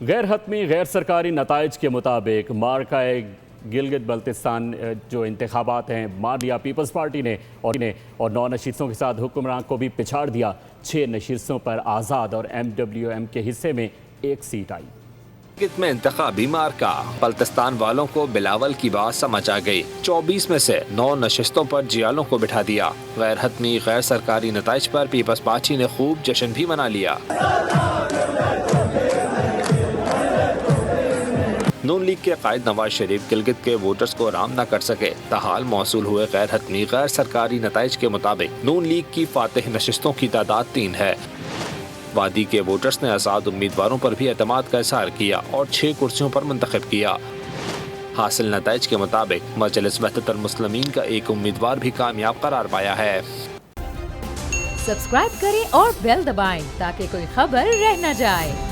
गैर हतमी गैर सरकारी नताइज के मुताबिक मार्का गिलगित बल्तिस्तान जो इंतखाबात हैं मान लिया पीपल्स पार्टी ने और 9 नशीस्तों के साथ हुक्मरान को भी पिछाड़ दिया। 6 नशीस्तों पर आज़ाद और MWM के हिस्से में 1 सीट आई। गिलगित में इंतखाबी मार्का, बल्तिस्तान वालों को बिलावल की बात समझ आ गई। 24 में से 9 नशिस्तों पर जियालों को बिठा दिया। गैर हतमी गैर सरकारी नताइज पर पीपल्स पार्टी ने खूब जश्न भी मना लिया। नून लीग के कायद नवाज शरीफ गिलगित के वोटर्स को आराम न कर सके। ताहाल मौसूल हुए गैर हतमी गैर सरकारी नताइज के मुताबिक नून लीग की फातेह नशिस्तों की तादाद 3 है। वादी के वोटर्स ने आज़ाद उम्मीदवारों पर भी एतमाद का इज़हार किया और 6 कुर्सियों पर मुंतखब किया। हासिल नताइज के मुताबिक मजलिस वहदतुल मुस्लिमीन का एक उम्मीदवार भी कामयाब करार पाया है। सब्सक्राइब करें और बेल दबाएं ताकि कोई खबर रह न जाए।